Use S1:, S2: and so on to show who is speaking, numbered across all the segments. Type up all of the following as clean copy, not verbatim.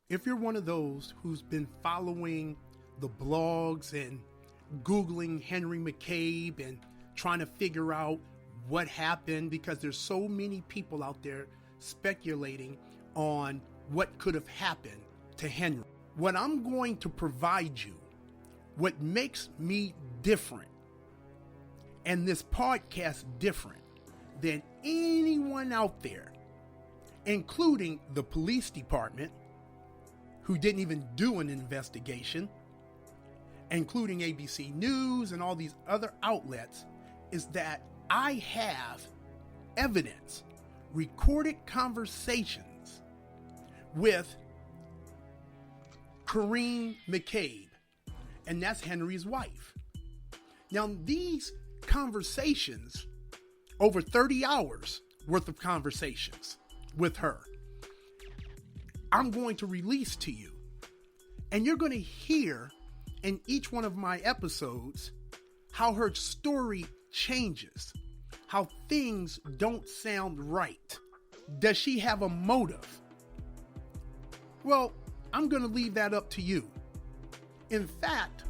S1: if you're one of those who's been following the blogs and Googling Henry McCabe and trying to figure out what happened, because there's so many people out there speculating on what could have happened to Henry. What I'm going to provide you, what makes me different, and this podcast different than anyone out there, including the police department, who didn't even do an investigation, including ABC News and all these other outlets, is that I have evidence, recorded conversations with Henry McCabe, and that's Henry's wife. Now, these conversations, over 30 hours worth of conversations with her, I'm going to release to you. And you're going to hear in each one of my episodes how her story changes, how things don't sound right. Does she have a motive? Well, I'm going to leave that up to you. In fact,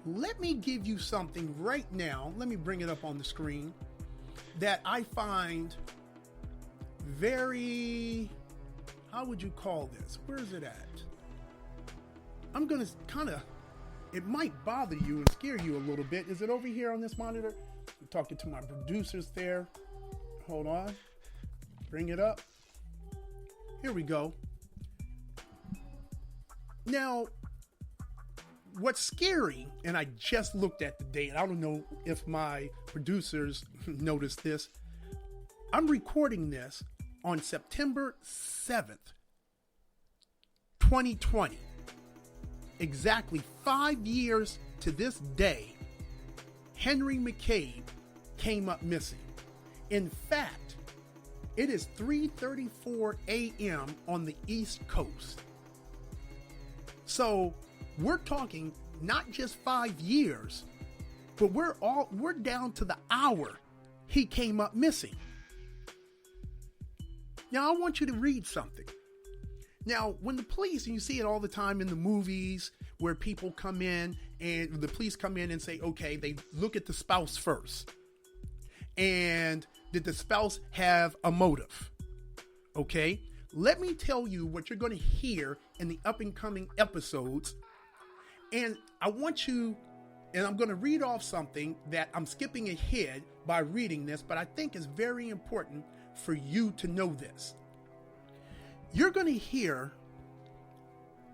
S1: let me give you something right now. Let me bring it up on the screen that I find very, how would you call this? Where is it at? I'm going to it might bother you and scare you a little bit. Is it over here on this monitor? I'm talking to my producers there. Hold on. Bring it up. Here we go. Now, what's scary, and I just looked at the date. I don't know if my producers noticed this. I'm recording this on September 7th, 2020. Exactly 5 years to this day, Henry McCabe came up missing. In fact, it is 3:34 a.m. on the East Coast. So we're talking not just 5 years, but we're down to the hour he came up missing. Now, I want you to read something. Now, when the police, and you see it all the time in the movies where people come in and the police come in and say, okay, they look at the spouse first. And did the spouse have a motive? Okay, let me tell you what you're going to hear in the up and coming episodes. And I want you, and I'm going to read off something that I'm skipping ahead by reading this, but I think is very important for you to know this. You're going to hear,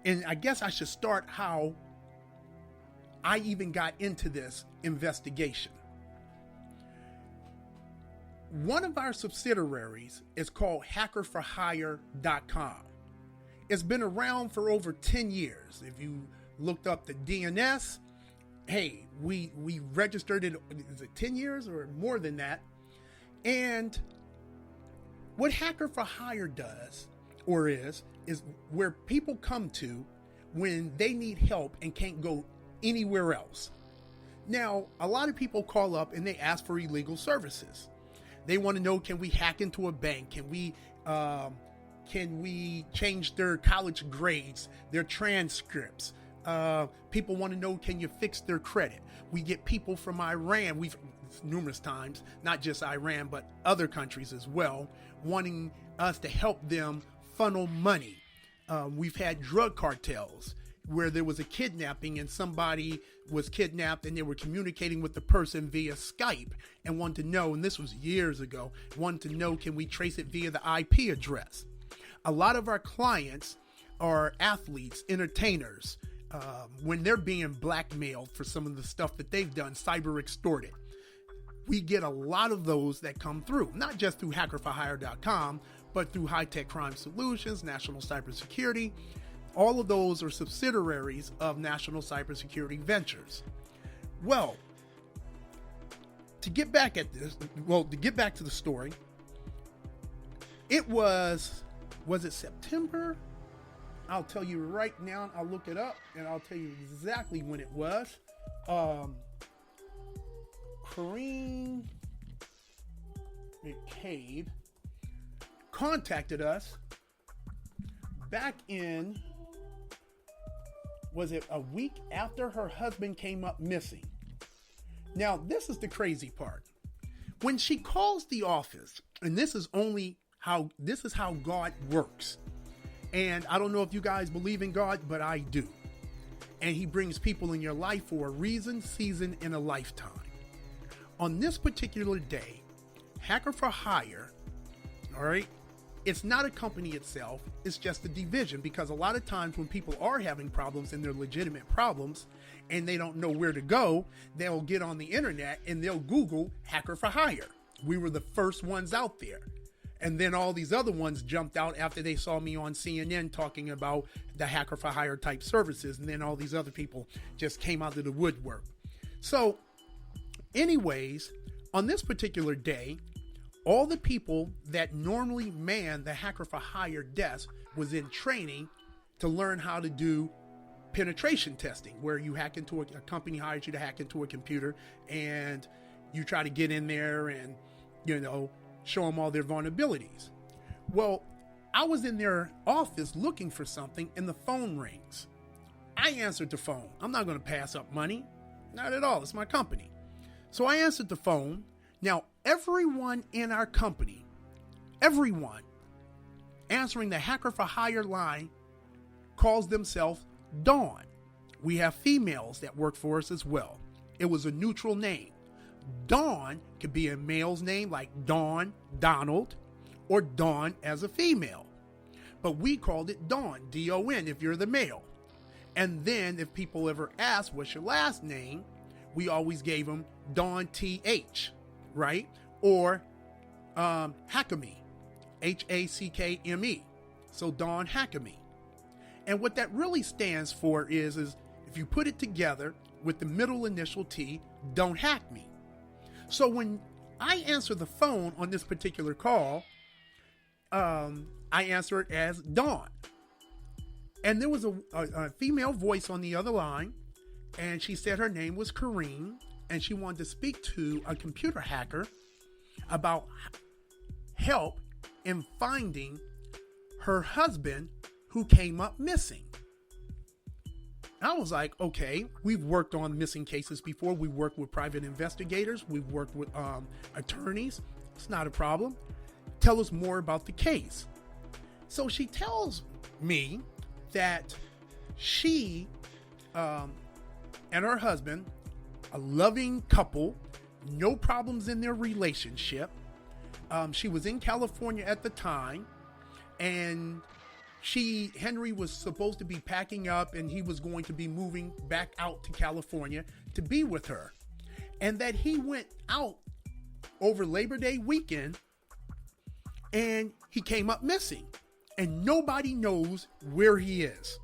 S1: and I guess I should start how I even got into this investigation. One of our subsidiaries is called hackerforhire.com. It's been around for over 10 years. If you looked up the DNS, hey, we registered it, is it 10 years or more than that? And what Hacker for Hire does, or is where people come to when they need help and can't go anywhere else. Now, a lot of people call up and they ask for illegal services. They want to know, can we hack into a bank? Can we change their college grades, their transcripts? People want to know, can you fix their credit? We get people from Iran, we've numerous times, not just Iran, but other countries as well, wanting us to help them funnel money. We've had drug cartels where there was a kidnapping and somebody was kidnapped and they were communicating with the person via Skype and wanted to know, and this was years ago, wanted to know, can we trace it via the IP address? A lot of our clients are athletes, entertainers, when they're being blackmailed for some of the stuff that they've done, cyber extorted. We get a lot of those that come through, not just through hackerforhire.com, but through High Tech Crime Solutions, National Cybersecurity. All of those are subsidiaries of National Cybersecurity Ventures. Well, to get back to the story, it was it September? I'll tell you right now. I'll look it up and I'll tell you exactly when it was. Henry McCabe contacted us back in was it a week after her husband came up missing. Now, this is the crazy part. When she calls the office, and this is how God works. And I don't know if you guys believe in God, but I do. And he brings people in your life for a reason, season, and a lifetime. On this particular day, Hacker for Hire, all right, it's not a company itself, it's just a division, because a lot of times when people are having problems and they're legitimate problems and they don't know where to go, they'll get on the internet and they'll Google Hacker for Hire. We were the first ones out there. And then all these other ones jumped out after they saw me on CNN talking about the Hacker for Hire type services. And then all these other people just came out of the woodwork. So anyways, on this particular day, all the people that normally man the Hacker for Hire desk was in training to learn how to do penetration testing, where you hack into a company hires you to hack into a computer and you try to get in there and, show them all their vulnerabilities. Well, I was in their office looking for something and the phone rings. I answered the phone. I'm not going to pass up money. Not at all. It's my company. So I answered the phone. Now, everyone in our company, everyone answering the Hacker for Hire line calls themselves Dawn. We have females that work for us as well. It was a neutral name. Dawn could be a male's name like Dawn, Donald, or Dawn as a female. But we called it Dawn, D-O-N, if you're the male. And then if people ever asked, what's your last name? We always gave them Dawn T-H, right? Or Hackame, H-A-C-K-M-E. So Dawn Hackame. And what that really stands for is if you put it together with the middle initial T, don't hack me. So when I answer the phone on this particular call, I answer it as Dawn. And there was a female voice on the other line, and she said her name was Kareem, and she wanted to speak to a computer hacker about help in finding her husband who came up missing. I was like, okay, we've worked on missing cases before. We worked with private investigators. We've worked with attorneys. It's not a problem. Tell us more about the case. So she tells me that she and her husband, a loving couple, no problems in their relationship. She was in California at the time, and Henry was supposed to be packing up and he was going to be moving back out to California to be with her. And that he went out over Labor Day weekend and he came up missing and nobody knows where he is.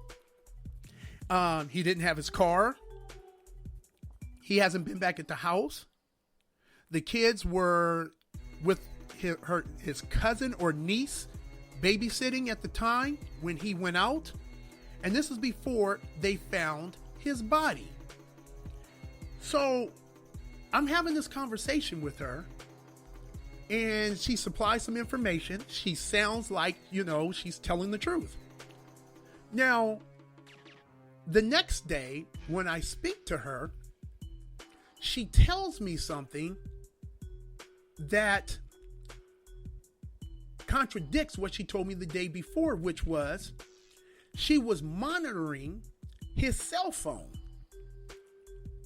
S1: He didn't have his car. He hasn't been back at the house. The kids were with his cousin or niece babysitting at the time when he went out, and this is before they found his body. So I'm having this conversation with her, and she supplies some information. She sounds like, she's telling the truth. Now, the next day when I speak to her, she tells me something that contradicts what she told me the day before, which was she was monitoring his cell phone.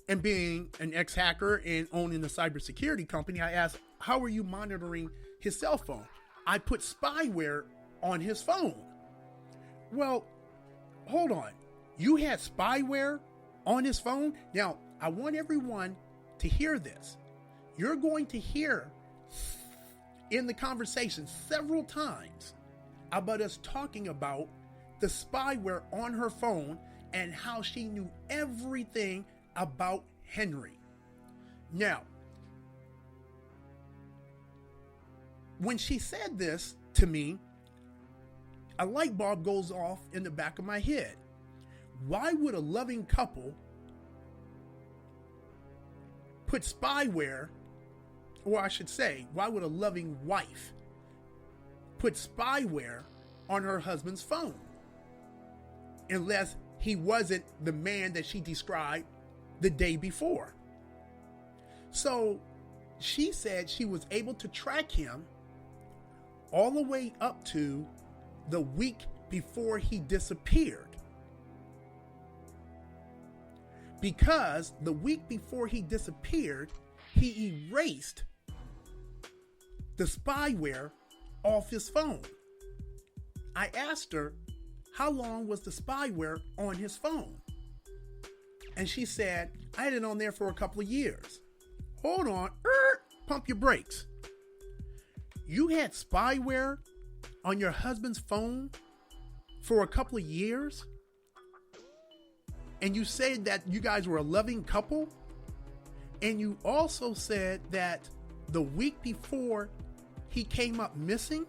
S1: And being an ex-hacker and owning a cybersecurity company, I asked, how are you monitoring his cell phone? I put spyware on his phone. Well, hold on. You had spyware on his phone? Now, I want everyone to hear this. You're going to hear in the conversation several times about us talking about the spyware on her phone and how she knew everything about Henry. Now, when she said this to me, a light bulb goes off in the back of my head. Why would a loving couple put spyware, or I should say, why would a loving wife put spyware on her husband's phone? Unless he wasn't the man that she described the day before. So she said she was able to track him all the way up to the week before he disappeared. Because the week before he disappeared, he erased the spyware off his phone. I asked her, how long was the spyware on his phone? And she said, I had it on there for a couple of years. Hold on, pump your brakes. You had spyware on your husband's phone for a couple of years? And you said that you guys were a loving couple? And you also said that the week before he came up missing,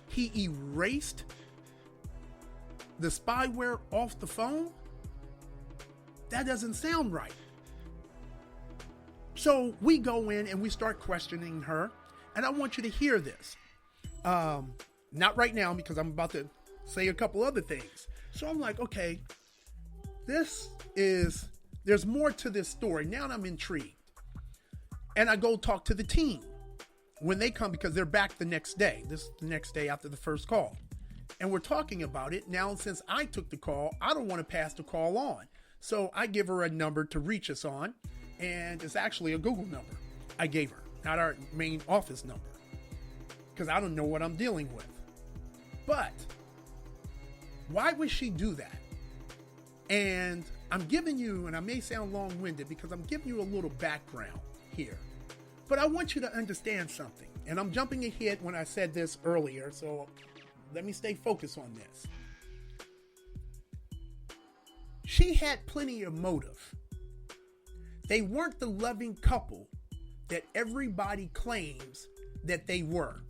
S1: he erased the spyware off the phone? That doesn't sound right. So we go in and we start questioning her. And I want you to hear this. Not right now, because I'm about to say a couple other things. So I'm like, okay, there's more to this story. Now I'm intrigued. And I go talk to the team when they come, because they're back the next day. This is the next day after the first call. And we're talking about it. Now, since I took the call, I don't want to pass the call on. So I give her a number to reach us on. And it's actually a Google number I gave her, not our main office number, because I don't know what I'm dealing with. But why would she do that? And I'm giving you, and I may sound long-winded because I'm giving you a little background here, but I want you to understand something. And I'm jumping ahead when I said this earlier, so let me stay focused on this. She had plenty of motive. They weren't the loving couple that everybody claims that they were.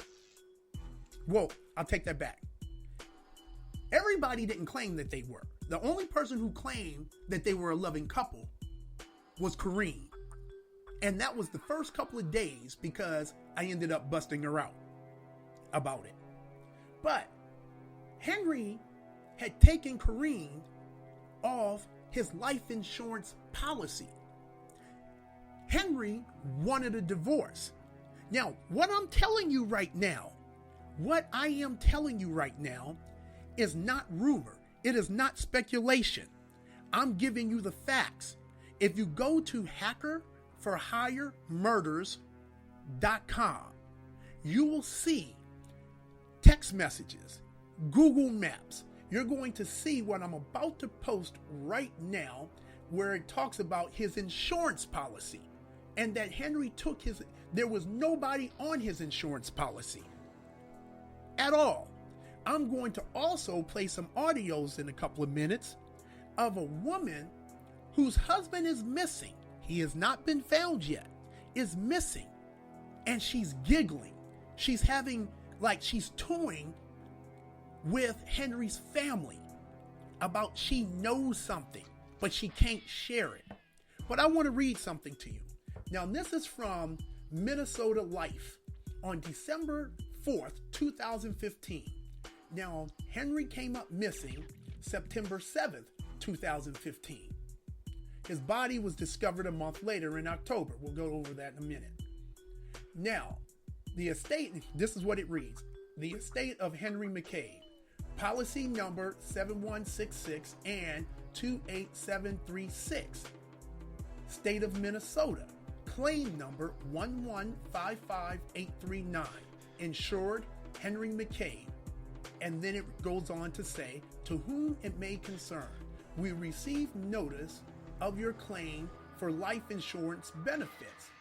S1: Whoa, I'll take that back. Everybody didn't claim that they were. The only person who claimed that they were a loving couple was Kareem. And that was the first couple of days, because I ended up busting her out about it. But Henry had taken Kareem off his life insurance policy. Henry wanted a divorce. Now, what I am telling you right now is not rumor. It is not speculation. I'm giving you the facts. If you go to hackerforhiremurders.com, you will see text messages, Google Maps. You're going to see what I'm about to post right now, where it talks about his insurance policy, and that Henry took there was nobody on his insurance policy at all. I'm going to also play some audios in a couple of minutes of a woman whose husband is missing. He has not been found yet, is missing. And she's giggling. She's she's toying with Henry's family about she knows something, but she can't share it. But I want to read something to you. Now, this is from Minnesota Life on December 4th, 2015. Now, Henry came up missing September 7th, 2015. His body was discovered a month later in October. We'll go over that in a minute. Now, the estate, this is what it reads. The estate of Henry McCabe, policy number 7166 and 28736. State of Minnesota, claim number 1155839. Insured Henry McCabe. And then it goes on to say, to whom it may concern, we received notice of your claim for life insurance benefits.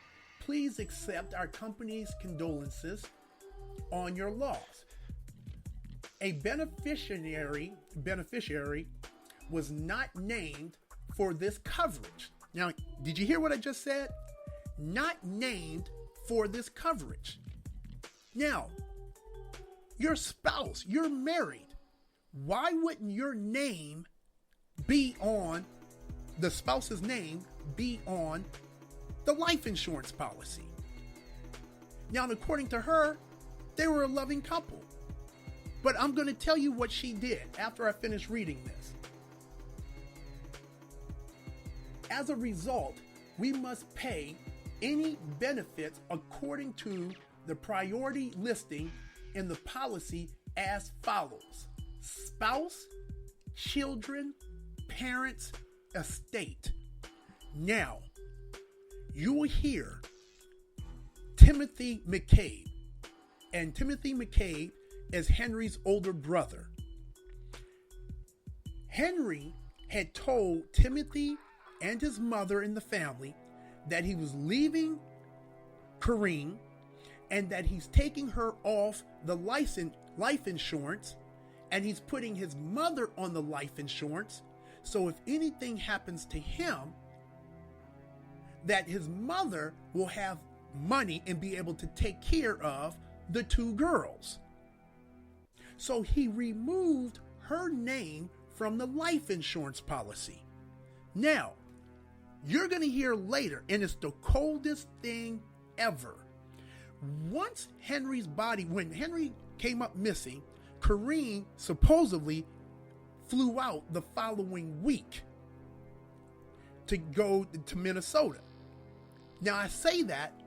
S1: Please accept our company's condolences on your loss. A beneficiary was not named for this coverage. Now, did you hear what I just said? Not named for this coverage. Now, your spouse, you're married. Why wouldn't your name be on, the spouse's name be on the life insurance policy? Now, according to her, they were a loving couple. But I'm going to tell you what she did after I finish reading this. As a result, we must pay any benefits according to the priority listing in the policy as follows: spouse, children, parents, estate. Now, you will hear Timothy McCabe, and Timothy McCabe is Henry's older brother. Henry had told Timothy and his mother and the family that he was leaving Kareem and that he's taking her off the life insurance, and he's putting his mother on the life insurance. So if anything happens to him, that his mother will have money and be able to take care of the two girls. So he removed her name from the life insurance policy. Now, you're going to hear later, and it's the coldest thing ever. Once Henry's body, when Henry came up missing, Kareem supposedly flew out the following week to go to Minnesota. Now, I say that,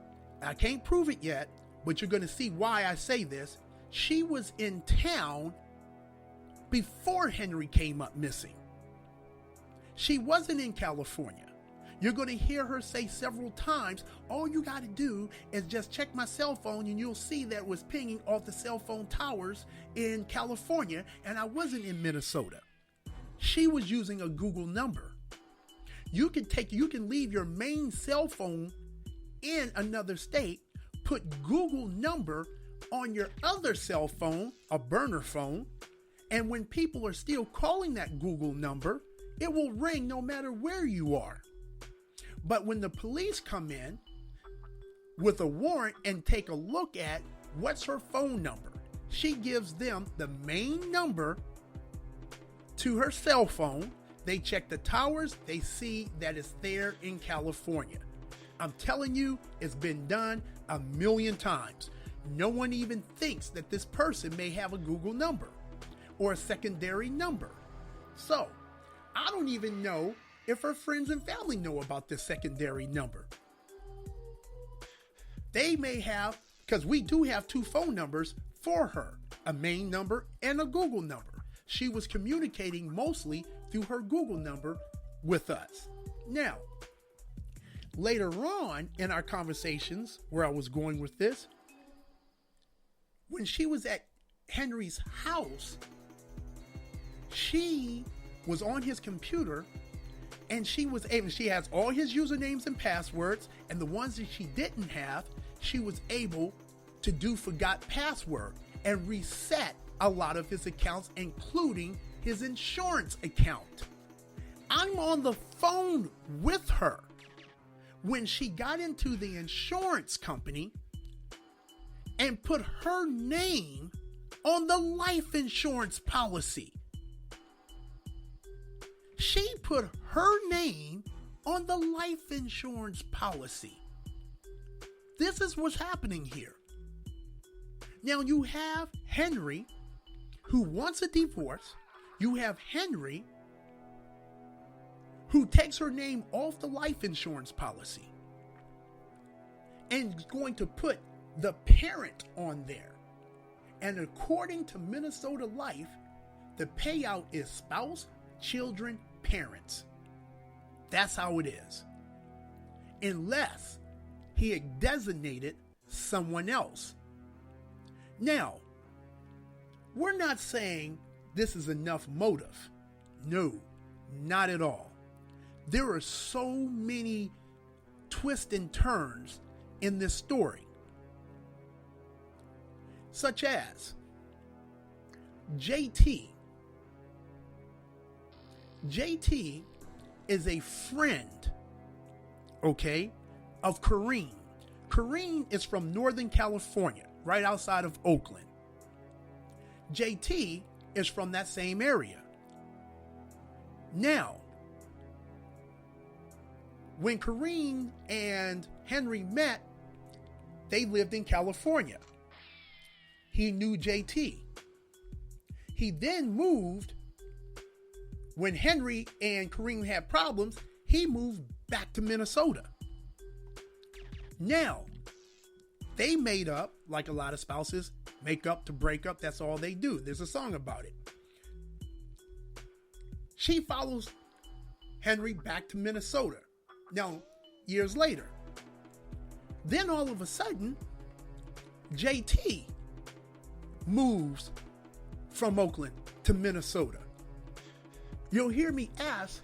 S1: I can't prove it yet, but you're going to see why I say this. She was in town before Henry came up missing. She wasn't in California. You're going to hear her say several times, all you got to do is just check my cell phone and you'll see that it was pinging off the cell phone towers in California, and I wasn't in Minnesota. She was using a Google number. You can leave your main cell phone in another state, put Google number on your other cell phone, a burner phone, and when people are still calling that Google number, it will ring no matter where you are. But when the police come in with a warrant and take a look at what's her phone number, she gives them the main number to her cell phone. They check the towers. They see that it's there in California. I'm telling you, it's been done a million times. No one even thinks that this person may have a Google number or a secondary number. So, I don't even know if her friends and family know about this secondary number. They may have, because we do have two phone numbers for her, a main number and a Google number. She was communicating mostly through her Google number with us. Now, later on in our conversations, where I was going with this, when she was at Henry's house, she was on his computer, and she has all his usernames and passwords, and the ones that she didn't have, she was able to do forgot password and reset a lot of his accounts, including his insurance account. I'm on the phone with her when she got into the insurance company and put her name on the life insurance policy. She put her name on the life insurance policy. This is what's happening here. Now you have Henry, who wants a divorce. You have Henry, who takes her name off the life insurance policy and is going to put the parent on there. And according to Minnesota Life, the payout is spouse, children, parents. That's how it is. Unless he had designated someone else. Now, we're not saying this is enough motive. No, not at all. There are so many twists and turns in this story. Such as JT. JT is a friend, okay, of Kareem. Kareem is from Northern California, right outside of Oakland. JT is from that same area. Now, when Kareem and Henry met, they lived in California. He knew JT. He then moved, when Henry and Kareem had problems, he moved back to Minnesota. Now, they made up, like a lot of spouses, make up to break up. That's all they do. There's a song about it. She follows Henry back to Minnesota. Now, years later. Then all of a sudden, JT moves from Oakland to Minnesota. You'll hear me ask,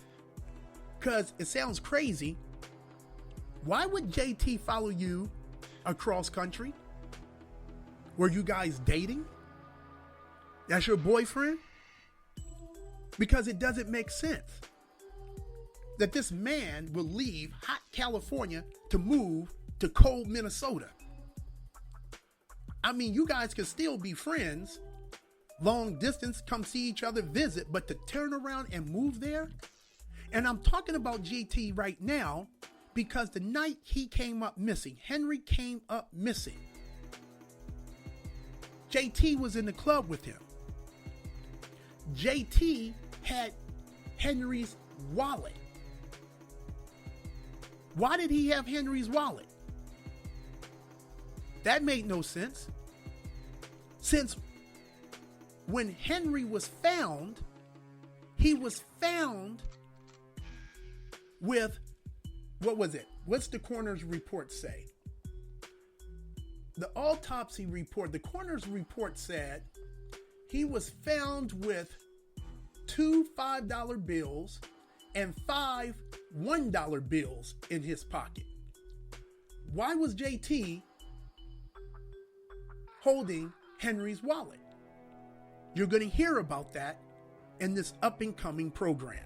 S1: because it sounds crazy, why would JT follow you across country? Were you guys dating? That's your boyfriend? Because it doesn't make sense that this man will leave hot California to move to cold Minnesota. I mean, you guys can still be friends, long distance, come see each other, visit, but to turn around and move there? And I'm talking about JT right now because the night he came up missing, Henry came up missing, JT was in the club with him. JT had Henry's wallet. Why did he have Henry's wallet? That made no sense. Since when Henry was found, he was found with, what was it? What's the coroner's report say? The autopsy report, the coroner's report said he was found with 2 $5 bills and 5 $1 bills in his pocket. Why was JT holding Henry's wallet? You're going to hear about that in this up and coming program.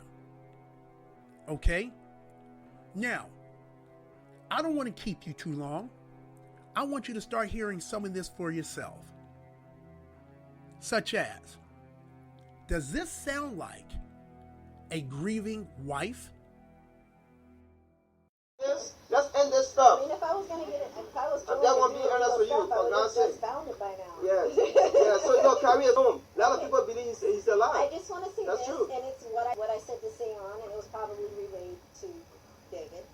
S1: Okay? Now, I don't want to keep you too long. I want you to start hearing some of this for yourself. Such as, does this sound like a grieving wife?
S2: Let's end this stuff.
S3: I mean, if I was going to get it, if I was
S2: I'm
S3: doing
S2: just
S3: it,
S2: going to be honest with you,
S3: I
S2: for
S3: would
S2: God's
S3: have
S2: sake.
S3: just found it by now.
S2: Yes. Yeah, so no, carry it home. A lot of people believe he's alive.
S3: I just want to say
S2: That's
S3: this,
S2: true.
S3: and it's what I said to Sion, and it was probably relayed to David.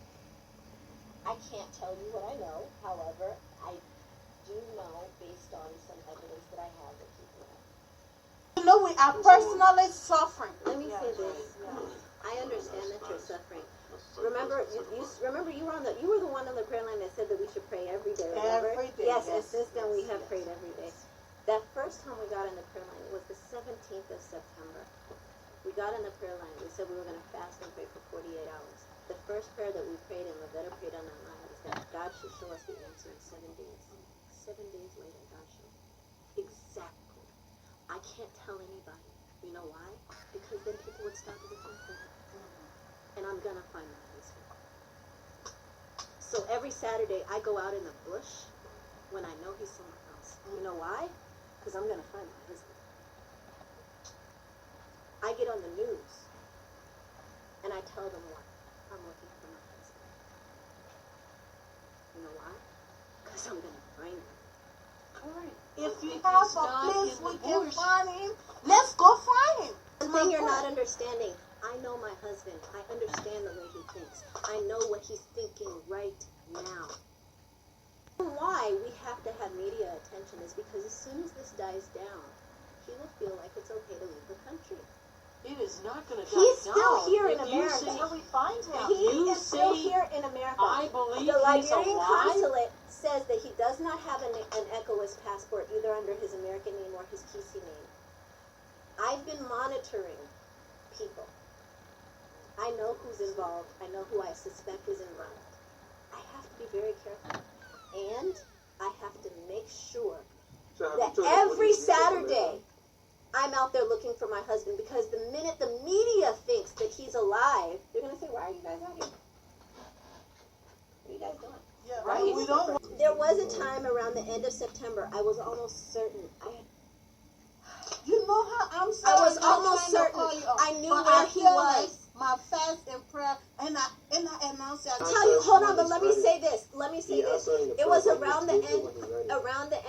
S3: I can't tell you what I know. However, I do know, based on some evidence that I have, that people have.
S4: You know, we are personally suffering.
S3: Let me say this. I understand that you're suffering. Remember, you were the one on the prayer line that said that we should pray every day. Remember?
S4: Every day.
S3: Yes, and since then we have prayed every day. That first time we got in the prayer line, it was the 17th of September. We got in the prayer line. We said we were going to fast and pray for 48 hours. The first prayer that we prayed and Lavetta prayed on that line was that God should show us the answer in 7 days. 7 days later, God showed. Exactly. I can't tell anybody. You know why? Because then people would stop looking for me. And I'm going to find my husband. So every Saturday, I go out in the bush when I know he's somewhere else. You know why? Because I'm going to find my husband. I get on the news, and I tell them what? I'm looking for my husband. You know why? Because I'm going to find him.
S4: All right. If you have a place we can find him, let's go find him.
S3: The thing you're not understanding, I know my husband. I understand the way he thinks. I know what he's thinking right now. Why we have to have media attention is because as soon as this dies down, he will feel like it's okay to leave the country.
S5: It is not going to die
S3: He's
S5: down.
S3: still here in
S5: If
S3: America.
S5: you say,
S4: Until we find him.
S3: He
S5: You
S3: is still
S5: say,
S3: here in America.
S5: I believe
S3: the
S5: he's
S3: Liberian
S5: alive.
S3: consulate says that he does not have an ECOWAS passport either under his American name or his Kisi name. I've been monitoring people. I know who's involved. I know who I suspect is involved. I have to be very careful. And I have to make sure that every Saturday I'm out there looking for my husband, because the minute the media thinks that he's alive, they're going to say, why are you guys out here? What are you guys doing?
S4: Yeah,
S5: Right.
S4: We don't.
S3: There was a time around the end of September, I was almost certain.
S4: You know how I'm sorry.
S3: I was
S4: I'm
S3: almost
S4: trying to
S3: certain.
S4: call you up,
S3: I knew
S4: but
S3: where
S4: I
S3: he
S4: feel
S3: was.
S4: like my fast and prayer, and I announced that.
S3: Tell you, hold on, but let me say this. It was around the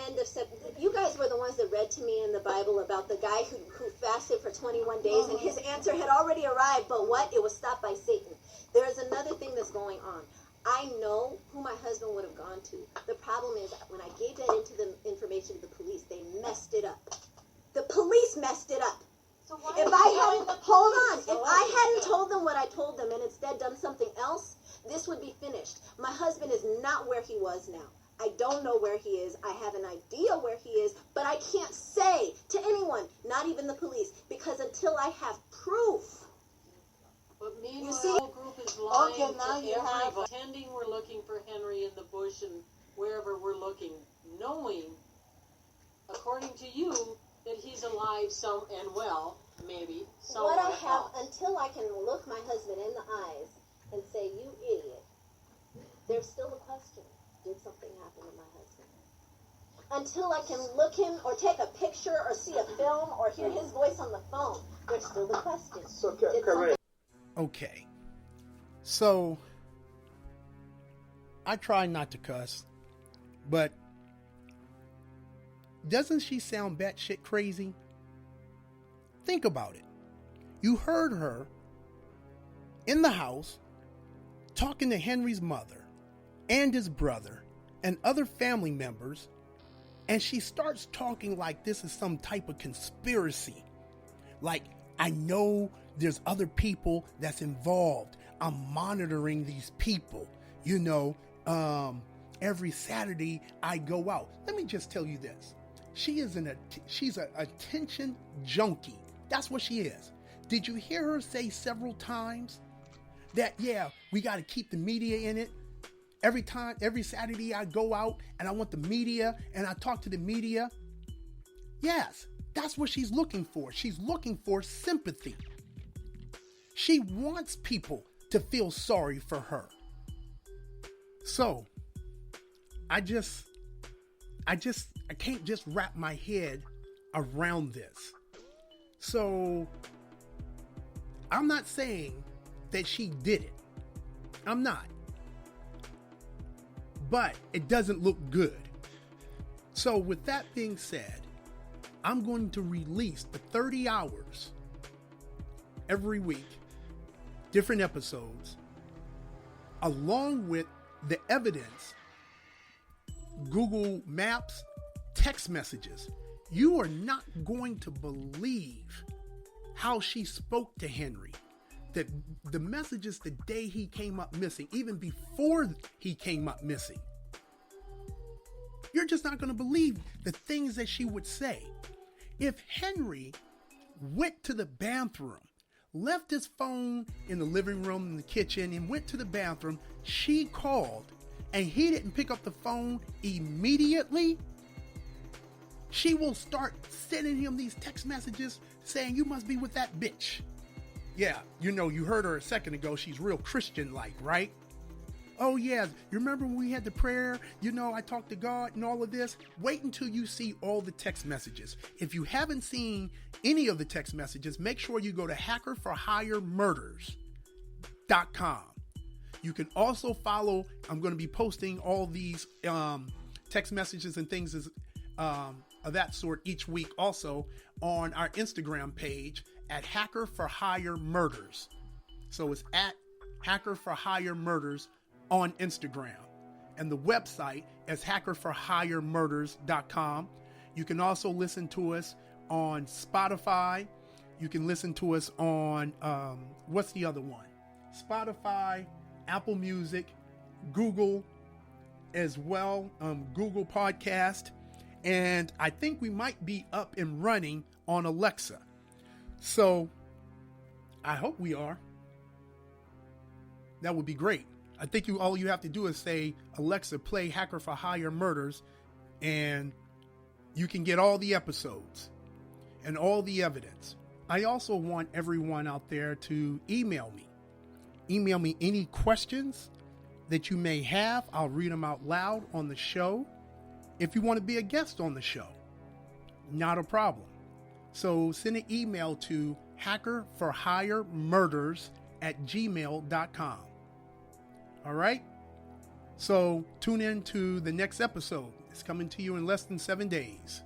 S3: end of September. You guys were the ones that read to me in the Bible about the guy who fasted for 21 days, and his answer had already arrived, but what? It was stopped by Satan. There is another thing that's going on. I know who my husband would have gone to. The problem is when I gave that information to the police, they messed it up. The police messed it up.
S4: So why
S3: If
S4: are
S3: I
S4: you telling
S3: hadn't,
S4: the
S3: hold
S4: police?
S3: on, if I hadn't told them what I told them and instead done something else, this would be finished. My husband is not where he was now. I don't know where he is. I have an idea where he is, but I can't say to anyone, not even the police, because until I have proof.
S5: But meanwhile,
S3: You see?
S5: the whole group is lying
S4: Okay, now
S5: to
S4: you have-
S5: everybody, pretending we're looking for Henry in the bush and wherever we're looking, knowing, according to you, that he's alive and well, maybe, somewhere
S3: What I have,
S5: else.
S3: until I can look my husband in the eyes and say, you idiot, there's still a question. Did something happen to my husband? Until I can look him or take a picture or see a film or hear his voice on the phone, there's still the question.
S2: So,
S3: Did
S2: Karen,
S1: Okay. So, I try not to cuss, but doesn't she sound batshit crazy? Think about it. You heard her in the house talking to Henry's mother and his brother and other family members, and she starts talking like this is some type of conspiracy. Like, I know there's other people that's involved. I'm monitoring these people. You know, every Saturday I go out. Let me just tell you this. She's an attention junkie. That's what she is. Did you hear her say several times that, yeah, we got to keep the media in it? Every Saturday I go out and I want the media and I talk to the media. Yes, that's what she's looking for. She's looking for sympathy. She wants people to feel sorry for her. So, I can't just wrap my head around this. So, I'm not saying that she did it. I'm not. But it doesn't look good. So with that being said, I'm going to release the 30 hours every week, different episodes, along with the evidence, Google Maps, text messages. You are not going to believe how she spoke to Henry. That the messages the day he came up missing, even before he came up missing. You're just not going to believe the things that she would say. If Henry went to the bathroom, left his phone in the living room, in the kitchen, and went to the bathroom, she called, and he didn't pick up the phone immediately, she will start sending him these text messages saying, you must be with that bitch. Yeah, you know, you heard her a second ago. She's real Christian-like, right? Oh, yeah, you remember when we had the prayer? You know, I talked to God and all of this. Wait until you see all the text messages. If you haven't seen any of the text messages, make sure you go to hackerforhiremurders.com. You can also follow, I'm going to be posting all these text messages and things of that sort each week also on our Instagram page at Hacker for Hire Murders. So it's at Hacker for Hire Murders on Instagram. And the website is hackerforhiremurders.com. You can also listen to us on Spotify. You can listen to us on, what's the other one? Spotify, Apple Music, Google as well, Google Podcast. And I think we might be up and running on Alexa. So, I hope we are. That would be great. I think all you have to do is say, Alexa, play Hacker for Hire Murders, and you can get all the episodes and all the evidence. I also want everyone out there to email me. Email me any questions that you may have. I'll read them out loud on the show. If you want to be a guest on the show, not a problem. So send an email to hackerforhiremurders@gmail.com. All right? So tune in to the next episode. It's coming to you in less than 7 days.